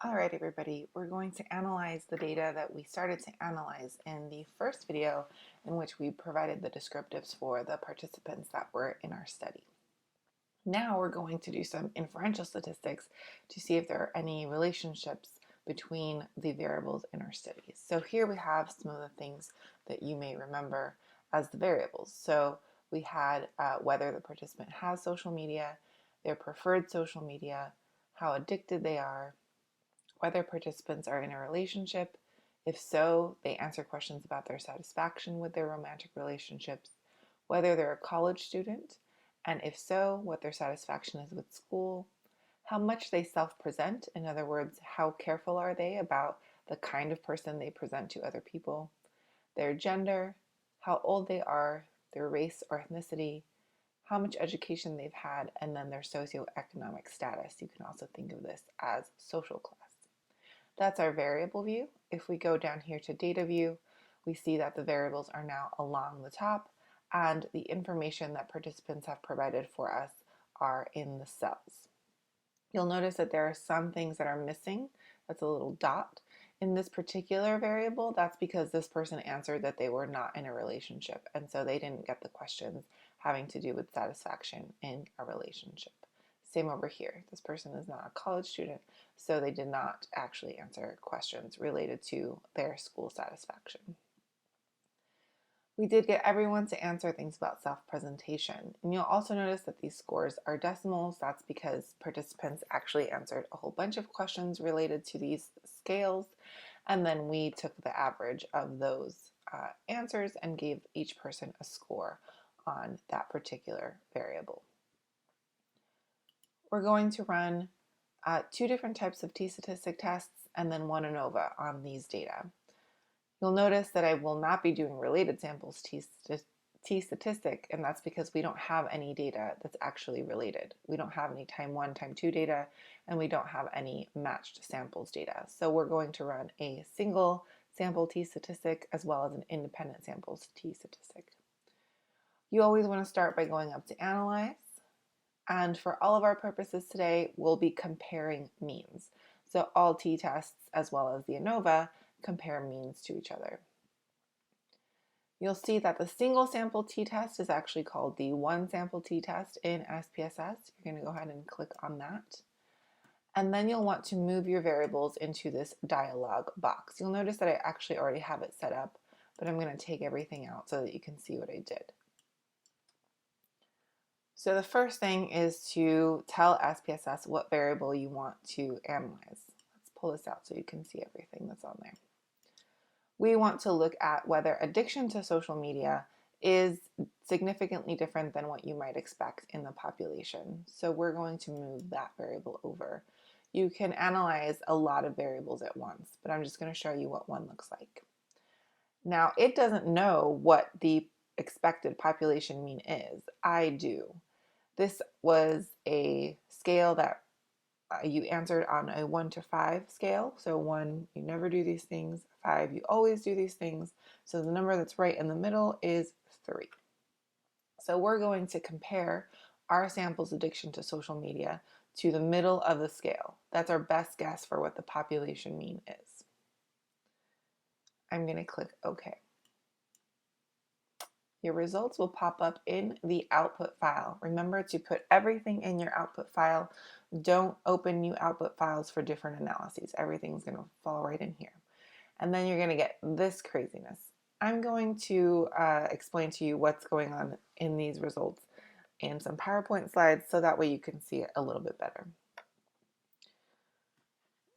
All right, everybody, we're going to analyze the data that we started to analyze in the first video in which we provided the descriptives for the participants that were in our study. Now we're going to do some inferential statistics to see if there are any relationships between the variables in our studies. So here we have some of the things that you may remember as the variables. So we had whether the participant has social media, their preferred social media, how addicted they are, whether participants are in a relationship. If so, they answer questions about their satisfaction with their romantic relationships, whether they're a college student, and if so, what their satisfaction is with school, how much they self-present, in other words, how careful are they about the kind of person they present to other people, their gender, how old they are, their race or ethnicity, how much education they've had, and then their socioeconomic status. You can also think of this as social class. That's our variable view. If we go down here to data view, we see that the variables are now along the top and the information that participants have provided for us are in the cells. You'll notice that there are some things that are missing. That's a little dot. In this particular variable, that's because this person answered that they were not in a relationship, and so they didn't get the questions having to do with satisfaction in a relationship. Same over here. This person is not a college student, so they did not actually answer questions related to their school satisfaction. We did get everyone to answer things about self-presentation. And you'll also notice that these scores are decimals. That's because participants actually answered a whole bunch of questions related to these scales, and then we took the average of those answers and gave each person a score on that particular variable. We're going to run two different types of t-statistic tests and then one ANOVA on these data. You'll notice that I will not be doing related samples t-statistic, and that's because we don't have any data that's actually related. We don't have any time 1, time 2 data, and we don't have any matched samples data. So we're going to run a single sample t-statistic as well as an independent samples t-statistic. You always want to start by going up to analyze. And for all of our purposes today, we'll be comparing means. So all t-tests as well as the ANOVA compare means to each other. You'll see that the single sample t-test is actually called the one sample t-test in SPSS. You're going to go ahead and click on that. And then you'll want to move your variables into this dialog box. You'll notice that I actually already have it set up, but I'm going to take everything out so that you can see what I did. So the first thing is to tell SPSS what variable you want to analyze. Let's pull this out so you can see everything that's on there. We want to look at whether addiction to social media is significantly different than what you might expect in the population. So we're going to move that variable over. You can analyze a lot of variables at once, but I'm just going to show you what one looks like. Now, it doesn't know what the expected population mean is. I do. This was a scale that you answered on a 1 to 5 scale. So 1, you never do these things. 5, you always do these things. So the number that's right in the middle is 3. So we're going to compare our sample's addiction to social media to the middle of the scale. That's our best guess for what the population mean is. I'm going to click OK. Your results will pop up in the output file. Remember to put everything in your output file. Don't open new output files for different analyses. Everything's going to fall right in here. And then you're going to get this craziness. I'm going to explain to you what's going on in these results in some PowerPoint slides so that way you can see it a little bit better.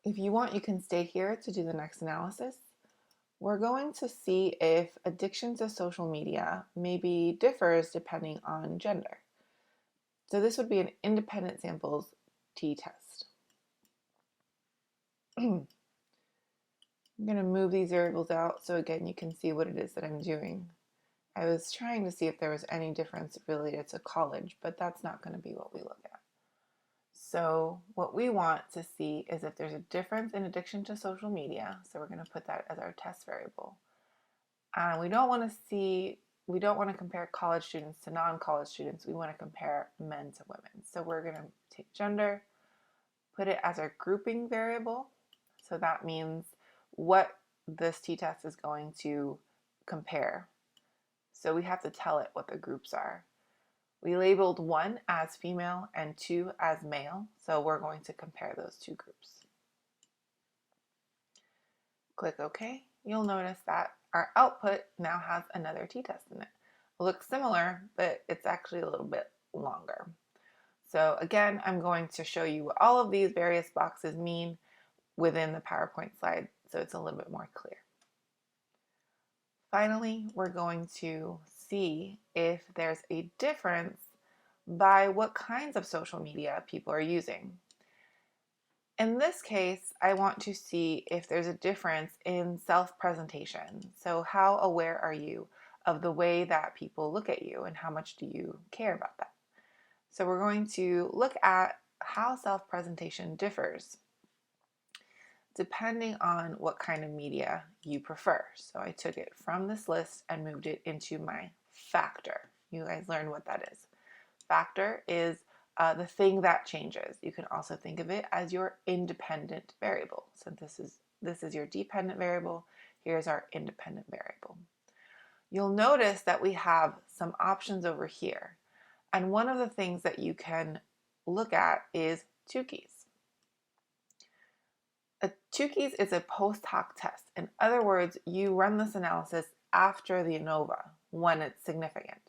If you want, you can stay here to do the next analysis. We're going to see if addiction to social media maybe differs depending on gender. So this would be an independent samples t-test. I'm going to move these variables out so again you can see what it is that I'm doing. I was trying to see if there was any difference related to college, but that's not going to be what we look at. So what we want to see is if there's a difference in addiction to social media. So we're going to put that as our test variable. And we don't want to compare college students to non-college students. We want to compare men to women. So we're going to take gender, put it as our grouping variable, So that means what this t-test is going to compare. So we have to tell it what the groups are. We labeled 1 as female and 2 as male, so we're going to compare those two groups. Click OK. You'll notice that our output now has another t-test in it. It looks similar, but it's actually a little bit longer. So again, I'm going to show you what all of these various boxes mean within the PowerPoint slide so it's a little bit more clear. Finally, we're going to see if there's a difference by what kinds of social media people are using. In this case, I want to see if there's a difference in self-presentation. So how aware are you of the way that people look at you and how much do you care about that? So we're going to look at how self-presentation differs depending on what kind of media you prefer. So I took it from this list and moved it into my factor. You guys learned what that is. Factor is the thing that changes. You can also think of it as your independent variable. So this is your dependent variable. Here's our independent variable. You'll notice that we have some options over here. And one of the things that you can look at is Tukey's. A Tukey's is a post hoc test. In other words, you run this analysis after the ANOVA when it's significant.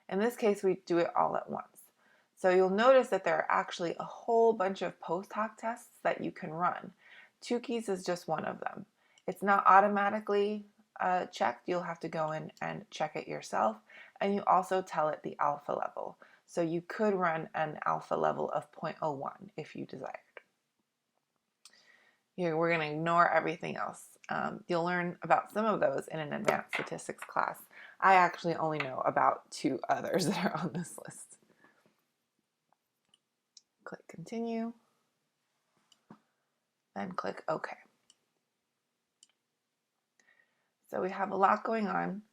In this case, we do it all at once. So you'll notice that there are actually a whole bunch of post hoc tests that you can run. Tukey's is just one of them. It's not automatically checked. You'll have to go in and check it yourself. And you also tell it the alpha level. So you could run an alpha level of 0.01 if you desired. We're going to ignore everything else. You'll learn about some of those in an advanced statistics class. I actually only know about 2 others that are on this list. Click continue, then click OK. So we have a lot going on.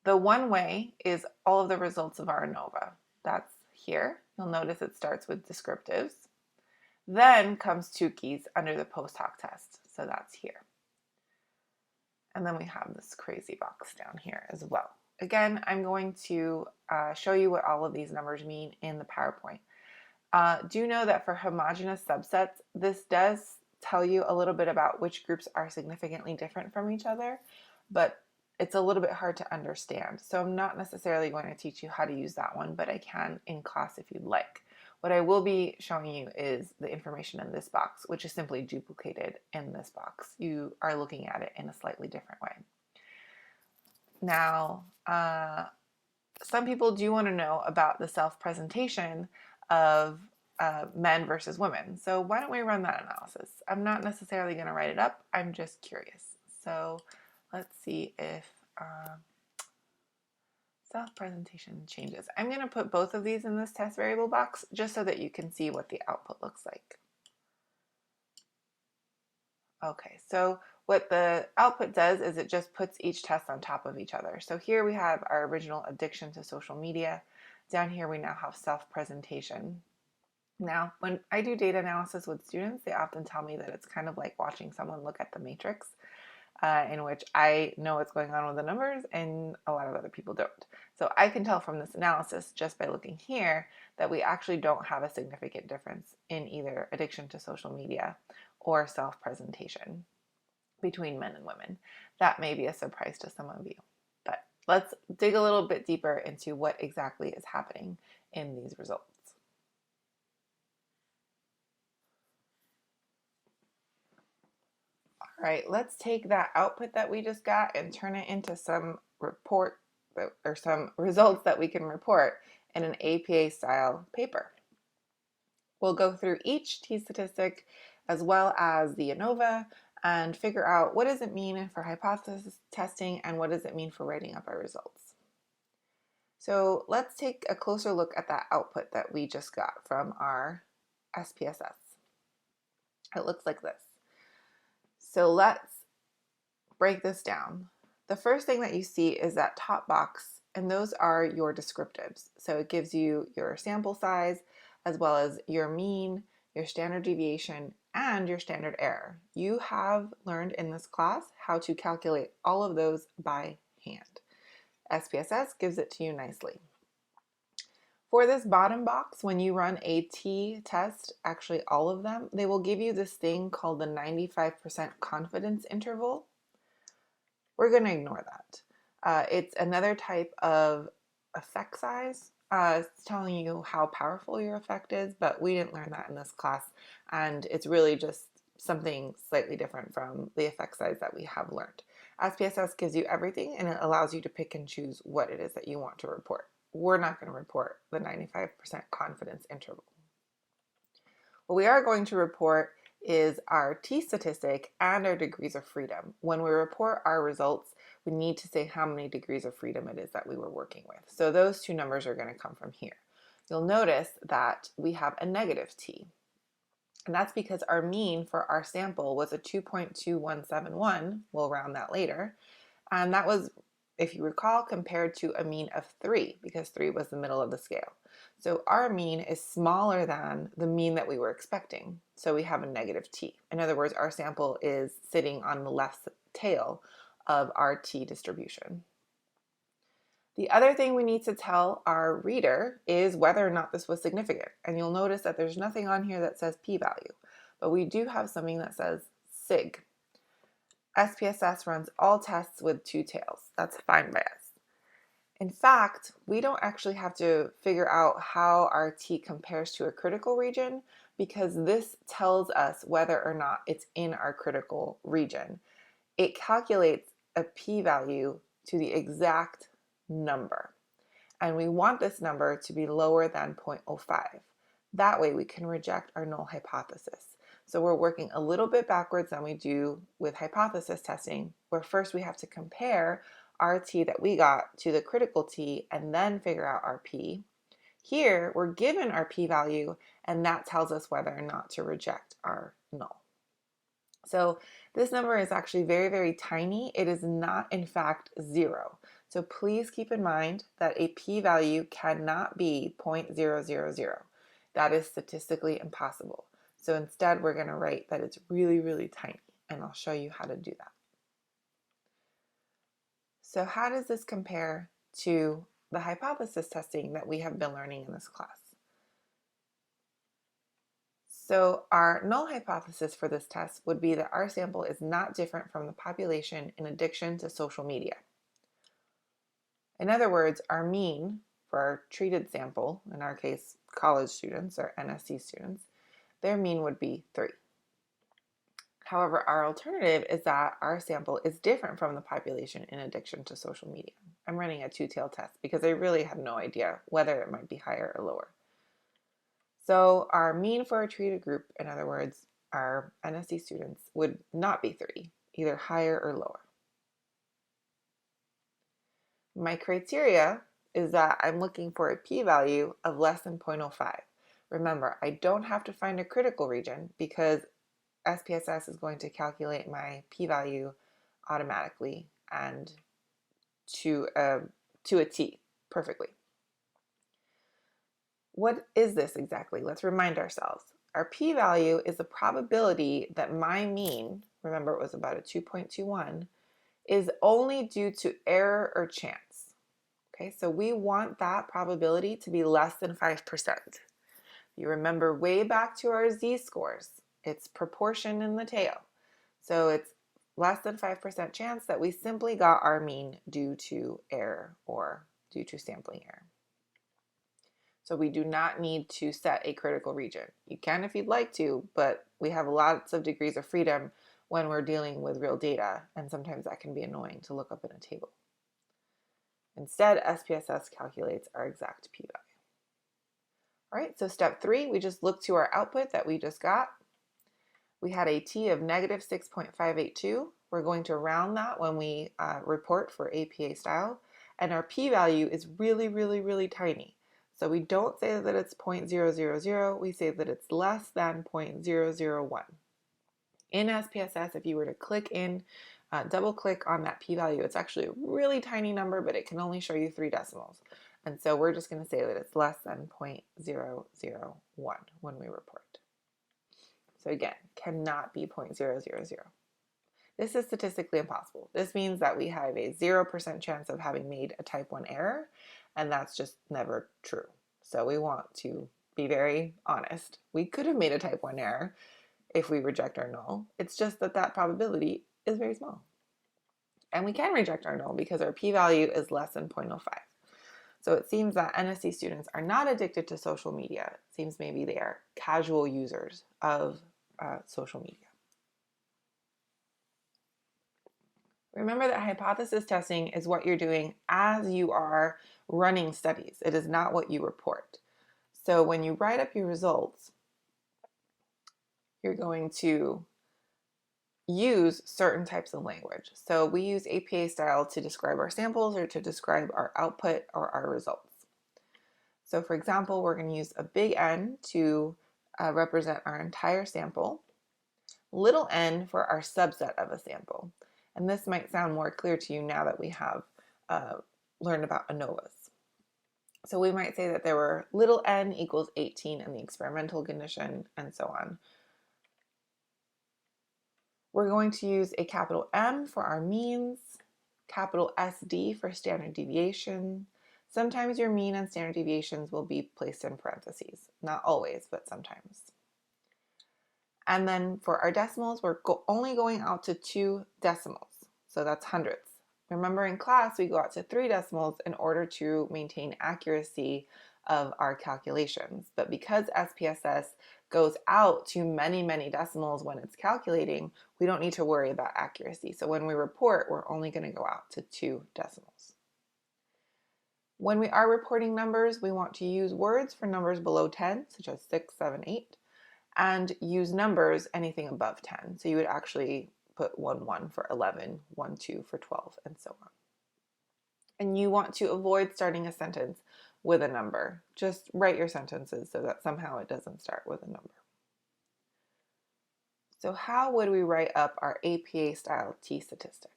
The one way is all of the results of our ANOVA. That's here. You'll notice it starts with descriptives. Then comes Tukey's under the post hoc test. So that's here. And then we have this crazy box down here as well. Again, I'm going to show you what all of these numbers mean in the PowerPoint. Do know that for homogeneous subsets, this does tell you a little bit about which groups are significantly different from each other, but it's a little bit hard to understand. So I'm not necessarily going to teach you how to use that one, but I can in class if you'd like. What I will be showing you is the information in this box, which is simply duplicated in this box. You are looking at it in a slightly different way. Now, some people do want to know about the self-presentation of men versus women. So why don't we run that analysis? I'm not necessarily going to write it up. I'm just curious. So let's see if self-presentation changes. I'm going to put both of these in this test variable box just so that you can see what the output looks like. Okay, so what the output does is it just puts each test on top of each other. So here we have our original addiction to social media. Down here we now have self-presentation. Now, when I do data analysis with students, they often tell me that it's kind of like watching someone look at the matrix, in which I know what's going on with the numbers and a lot of other people don't. So I can tell from this analysis just by looking here that we actually don't have a significant difference in either addiction to social media or self-presentation between men and women. That may be a surprise to some of you, but let's dig a little bit deeper into what exactly is happening in these results. All right, let's take that output that we just got and turn it into some report or some results that we can report in an APA style paper. We'll go through each t-statistic as well as the ANOVA and figure out what does it mean for hypothesis testing and what does it mean for writing up our results. So let's take a closer look at that output that we just got from our SPSS. It looks like this. So let's break this down. The first thing that you see is that top box, and those are your descriptives. So it gives you your sample size, as well as your mean, your standard deviation, and your standard error. You have learned in this class how to calculate all of those by hand. SPSS gives it to you nicely. For this bottom box, when you run a t-test, actually all of them, they will give you this thing called the 95% confidence interval. We're going to ignore that. It's another type of effect size. It's telling you how powerful your effect is, but we didn't learn that in this class, and it's really just something slightly different from the effect size that we have learned. SPSS gives you everything, and it allows you to pick and choose what it is that you want to report. We're not going to report the 95% confidence interval. What we are going to report is our t-statistic and our degrees of freedom. When we report our results, we need to say how many degrees of freedom it is that we were working with. So those two numbers are going to come from here. You'll notice that we have a negative t. And that's because our mean for our sample was a 2.2171. We'll round that later. And that was, if you recall, compared to a mean of 3, because 3 was the middle of the scale. So our mean is smaller than the mean that we were expecting. So we have a negative t. In other words, our sample is sitting on the left tail of our t distribution. The other thing we need to tell our reader is whether or not this was significant. And you'll notice that there's nothing on here that says p-value, but we do have something that says sig. SPSS runs all tests with 2 tails. That's fine by us. In fact, we don't actually have to figure out how our t compares to a critical region, because this tells us whether or not it's in our critical region. It calculates a p-value to the exact number, and we want this number to be lower than 0.05. That way we can reject our null hypothesis. So we're working a little bit backwards than we do with hypothesis testing, where first we have to compare our t that we got to the critical t and then figure out our p. Here we're given our p-value, and that tells us whether or not to reject our null. So this number is actually very, very tiny. It is not, in fact, 0. So please keep in mind that a p-value cannot be 0.000. That is statistically impossible. So instead, we're going to write that it's really, really tiny, and I'll show you how to do that. So how does this compare to the hypothesis testing that we have been learning in this class? So our null hypothesis for this test would be that our sample is not different from the population in addiction to social media. In other words, our mean for our treated sample, in our case college students or NSC students, their mean would be 3. However, our alternative is that our sample is different from the population in addiction to social media. I'm running a 2-tailed test because I really have no idea whether it might be higher or lower. So our mean for a treated group, in other words, our NSC students, would not be 3, either higher or lower. My criteria is that I'm looking for a p-value of less than 0.05. Remember, I don't have to find a critical region because SPSS is going to calculate my p-value automatically and to a t perfectly. What is this exactly? Let's remind ourselves. Our p-value is the probability that my mean, remember it was about a 2.21, is only due to error or chance. Okay, so we want that probability to be less than 5%. You remember way back to our z-scores. It's proportion in the tail. So it's less than 5% chance that we simply got our mean due to error or due to sampling error. So we do not need to set a critical region. You can if you'd like to, but we have lots of degrees of freedom when we're dealing with real data, and sometimes that can be annoying to look up in a table. Instead, SPSS calculates our exact p-value. All right, so step 3, we just look to our output that we just got. We had a t of negative 6.582. We're going to round that when we report for APA style, and our p-value is really, really, really tiny. So we don't say that it's 0.000, we say that it's less than 0.001. In SPSS, if you were to click in, double click on that p-value, it's actually a really tiny number, but it can only show you 3 decimals. And so we're just going to say that it's less than 0.001 when we report. So again, cannot be 0.000. This is statistically impossible. This means that we have a 0% chance of having made a type 1 error, and that's just never true. So we want to be very honest. We could have made a type 1 error if we reject our null. It's just that that probability is very small. And we can reject our null because our p-value is less than 0.05. So it seems that NSC students are not addicted to social media. It seems maybe they are casual users of social media. Remember that hypothesis testing is what you're doing as you are running studies. It is not what you report. So when you write up your results, you're going to use certain types of language. So we use APA style to describe our samples or to describe our output or our results. So for example, we're going to use a big N to represent our entire sample, little n for our subset of a sample. And this might sound more clear to you now that we have learned about ANOVAs. So we might say that there were little n equals 18 in the experimental condition, and so on. We're going to use a capital M for our means, capital SD for standard deviation. Sometimes your mean and standard deviations will be placed in parentheses. Not always, but sometimes. And then for our decimals, we're only going out to 2 decimals. So that's hundredths. Remember in class, we go out to 3 decimals in order to maintain accuracy of our calculations. But because SPSS goes out to many, many decimals when it's calculating, we don't need to worry about accuracy. So when we report, we're only going to go out to 2 decimals. When we are reporting numbers, we want to use words for numbers below 10, such as 6, 7, 8. And use numbers anything above 10. So you would actually put 1, 1 for 11, 1, 2 for 12, and so on. And you want to avoid starting a sentence with a number. Just write your sentences so that somehow it doesn't start with a number. So how would we write up our APA style t-statistic?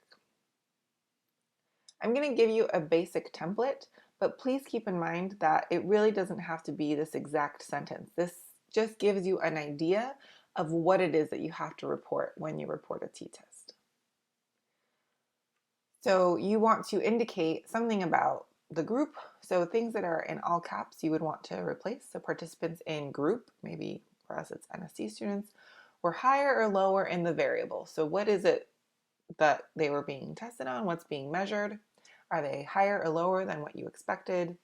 I'm going to give you a basic template, but please keep in mind that it really doesn't have to be this exact sentence. This just gives you an idea of what it is that you have to report when you report a t-test. So you want to indicate something about the group. So things that are in all caps you would want to replace. So participants in group, maybe for us it's NSC students, were higher or lower in the variable. So what is it that they were being tested on? What's being measured? Are they higher or lower than what you expected?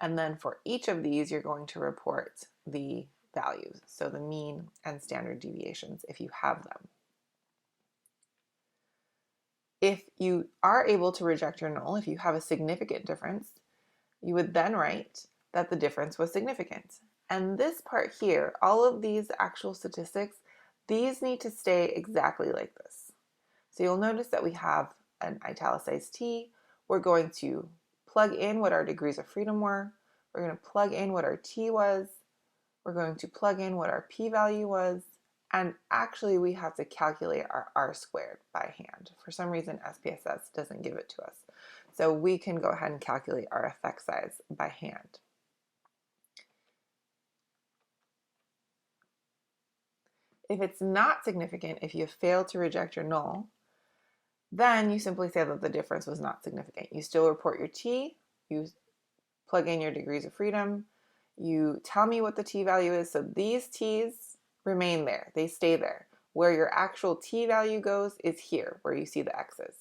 And then for each of these, you're going to report the values, so the mean and standard deviations if you have them. If you are able to reject your null, if you have a significant difference, you would then write that the difference was significant. And this part here, all of these actual statistics, these need to stay exactly like this. So you'll notice that we have an italicized t. We're going to plug in what our degrees of freedom were. We're going to plug in what our t was. We're going to plug in what our p-value was, and actually we have to calculate our r-squared by hand. For some reason, SPSS doesn't give it to us. So we can go ahead and calculate our effect size by hand. If it's not significant, if you fail to reject your null, then you simply say that the difference was not significant. You still report your t, you plug in your degrees of freedom, you tell me what the t-value is, so these t's remain there, they stay there. Where your actual t-value goes is here, where you see the x's.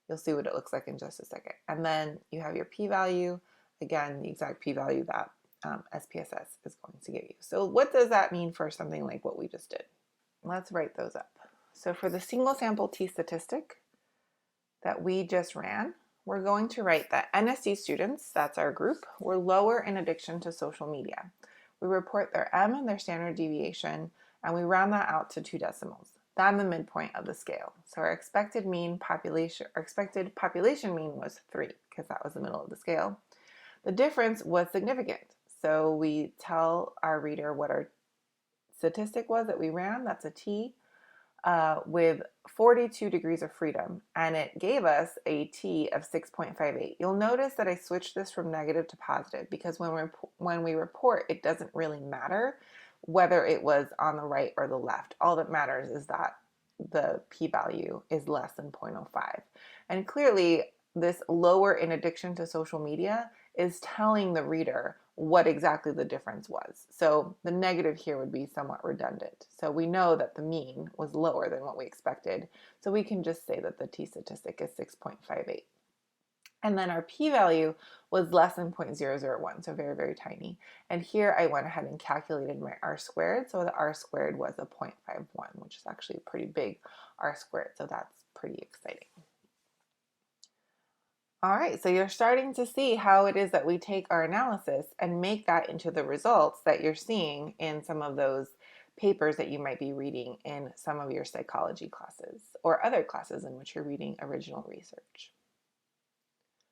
You'll see what it looks like in just a second. And then you have your p-value, again, the exact p-value that SPSS is going to give you. So what does that mean for something like what we just did? Let's write those up. So for the single sample t-statistic that we just ran, we're going to write that NSC students, that's our group, were lower in addiction to social media. We report their M and their standard deviation, and we round that out to 2 decimals. That's the midpoint of the scale. So our expected population mean was 3, because that was the middle of the scale. The difference was significant. So we tell our reader what our statistic was that we ran, that's a t, with 42 degrees of freedom, and it gave us a t of 6.58. You'll notice that I switched this from negative to positive because when we report, it doesn't really matter whether it was on the right or the left. All that matters is that the p-value is less than 0.05. And clearly, this lower in addiction to social media is telling the reader what exactly the difference was. So the negative here would be somewhat redundant. So we know that the mean was lower than what we expected. So we can just say that the t-statistic is 6.58. And then our p-value was less than 0.001, so very, very tiny. And here I went ahead and calculated my r-squared. So the r-squared was a 0.51, which is actually a pretty big r-squared. So that's pretty exciting. All right, so you're starting to see how it is that we take our analysis and make that into the results that you're seeing in some of those papers that you might be reading in some of your psychology classes or other classes in which you're reading original research.